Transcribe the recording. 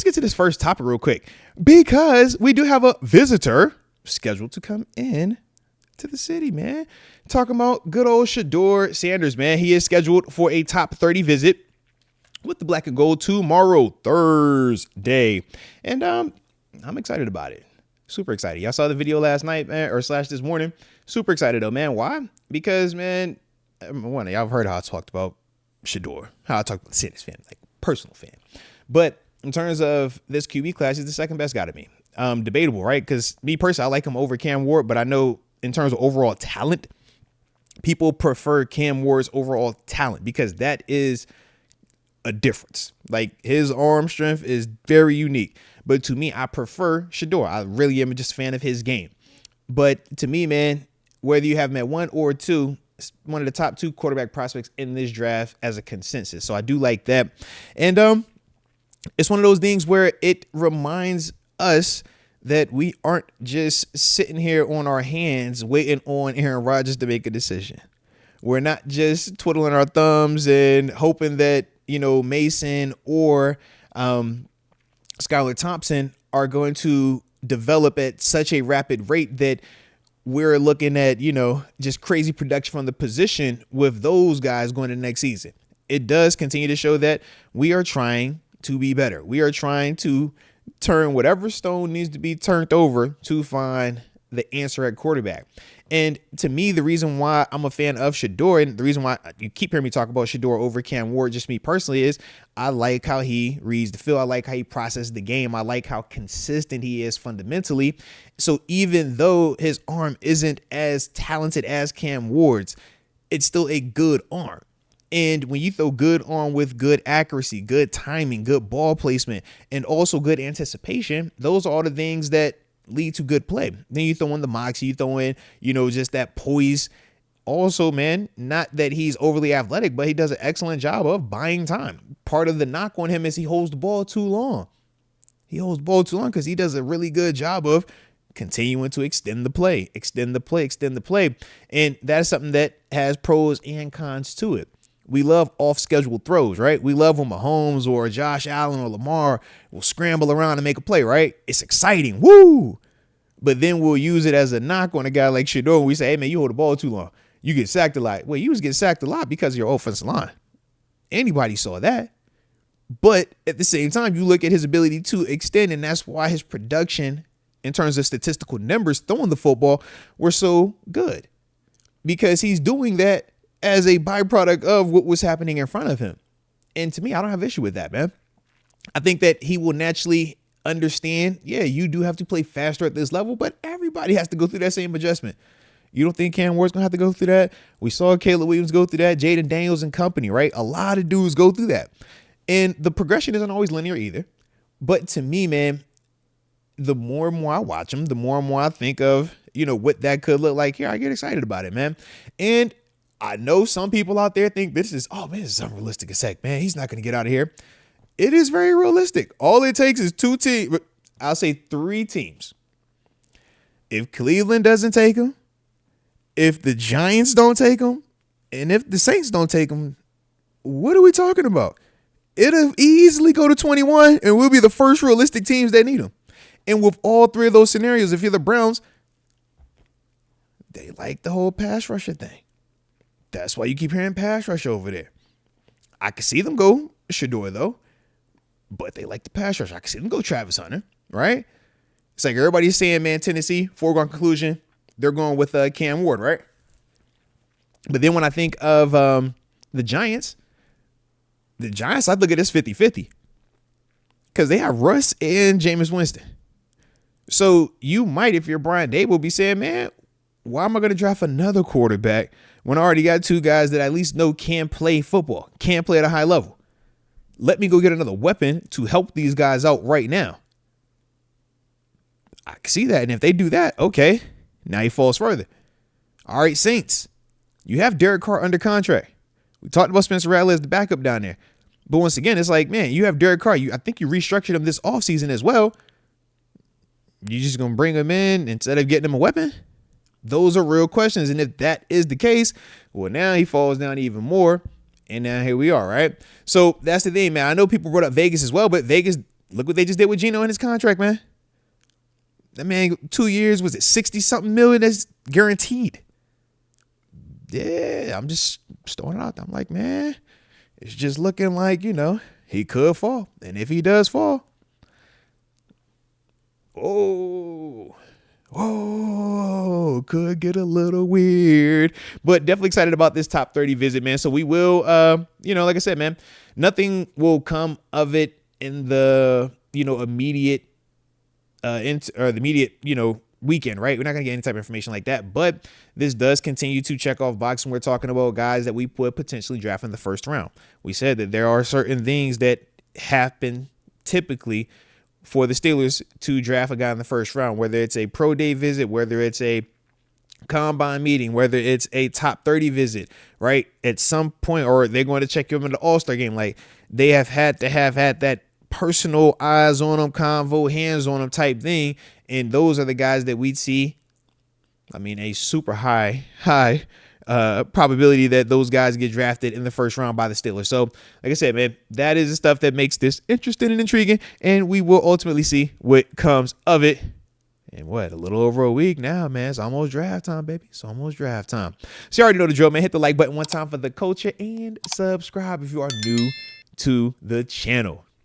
let's get to this first topic real quick, because we do have a visitor scheduled to come in to the city, man. Talking about good old Shedeur Sanders, man. He is scheduled for a top 30 visit with the Black and Gold tomorrow, Thursday. And I'm excited about it. Super excited. Y'all saw the video last night, man, or slash this morning. Super excited, though, man. Why? Because, man, one, y'all have heard how I talked about Shedeur, how I talked about Sanders fan, like personal fan. But in terms of this QB class, he's the second best guy to me. Debatable, right? Because me personally, I like him over Cam Ward, but I know in terms of overall talent, people prefer Cam Ward's overall talent because that is a difference. Like, his arm strength is very unique. But to me, I prefer Shedeur. I really am just a fan of his game. But to me, man, whether you have him at 1 or 2, it's one of the top 2 quarterback prospects in this draft as a consensus. So I do like that. And it's one of those things where it reminds us that we aren't just sitting here on our hands waiting on Aaron Rodgers to make a decision. We're not just twiddling our thumbs and hoping that, you know, Mason or Skylar Thompson are going to develop at such a rapid rate that we're looking at, you know, just crazy production from the position with those guys going to the next season. It does continue to show that we are trying to be better. We are trying to turn whatever stone needs to be turned over to find the answer at quarterback. And to me, the reason why I'm a fan of Shedeur, and the reason why you keep hearing me talk about Shedeur over Cam Ward, just me personally, is I like how he reads the field. I like how he processes the game. I like how consistent he is fundamentally. So even though his arm isn't as talented as Cam Ward's, it's still a good arm. And when you throw good arm with good accuracy, good timing, good ball placement, and also good anticipation, those are all the things that lead to good play. Then you throw in the moxie, you throw in, you know, just that poise. Also, man, not that he's overly athletic, but he does an excellent job of buying time. Part of the knock on him is he holds the ball too long. He holds the ball too long because he does a really good job of continuing to extend the play. And that's something that has pros and cons to it. We love off-schedule throws, right? We love when Mahomes or Josh Allen or Lamar will scramble around and make a play, right? It's exciting. Woo! But then we'll use it as a knock on a guy like Shedeur when we say, hey, man, you hold the ball too long. You get sacked a lot. Well, you was getting sacked a lot because of your offensive line. Anybody saw that. But at the same time, you look at his ability to extend, and that's why his production in terms of statistical numbers throwing the football were so good. Because he's doing that as a byproduct of what was happening in front of him. And to me, I don't have issue with that, man. I think that he will naturally understand, yeah, you do have to play faster at this level, but everybody has to go through that same adjustment. You don't think Cam Ward's going to have to go through that? We saw Caleb Williams go through that, Jaden Daniels and company, right? A lot of dudes go through that. And the progression isn't always linear either. But to me, man, the more and more I watch him, the more and more I think of, you know, what that could look like here. I get excited about it, man. And I know some people out there think this is unrealistic as heck, man. He's not going to get out of here. It is very realistic. All it takes is 2 teams. I'll say 3 teams. If Cleveland doesn't take him, if the Giants don't take him, and if the Saints don't take him, what are we talking about? It'll easily go to 21, and we'll be the first realistic teams that need him. And with all 3 of those scenarios, if you're the Browns, they like the whole pass rusher thing. That's why you keep hearing pass rush over there. I can see them go Shedeur, though, but they like the pass rush. I can see them go Travis Hunter, right? It's like everybody's saying, man, Tennessee, foregone conclusion, they're going with Cam Ward, right? But then when I think of the Giants, I look at this 50-50 because they have Russ and Jameis Winston. So you might, if you're Brian Dable, be saying, man, why am I going to draft another quarterback when I already got 2 guys that I at least know can play football, can play at a high level? Let me go get another weapon to help these guys out right now. I can see that. And if they do that, okay, now he falls further. All right, Saints, you have Derek Carr under contract. We talked about Spencer Rattler as the backup down there. But once again, it's like, man, you have Derek Carr. I think you restructured him this offseason as well. You just going to bring him in instead of getting him a weapon? Those are real questions. And if that is the case, well, now he falls down even more. And now here we are, right? So that's the thing, man. I know people brought up Vegas as well, but Vegas Look what they just did with Geno in his contract, man. That man, 2 years, was it 60-something million that's guaranteed? Yeah, I'm just throwing it out there. I'm like, man, it's just looking like, he could fall. And if he does fall, could get a little weird. But definitely excited about this top 30 visit, man. So we will, like I said, man, nothing will come of it in the, immediate, weekend, right? We're not going to get any type of information like that, but this does continue to check off boxes. We're talking about guys that we would potentially draft in the first round. We said that there are certain things that happen typically for the Steelers to draft a guy in the first round, whether it's a pro day visit, whether it's a combine meeting, whether it's a top 30 visit, right? At some point, or they're going to check him in the All-Star game. Like, they have had that personal eyes on them, convo, hands on them type thing. And those are the guys that we'd see. I mean, a super high probability that those guys get drafted in the first round by the Steelers. So, like I said, man, that is the stuff that makes this interesting and intriguing. And we will ultimately see what comes of it. And a little over a week now, man. It's almost draft time, baby. It's almost draft time. So you already know the drill, man. Hit the like button one time for the culture and subscribe if you are new to the channel.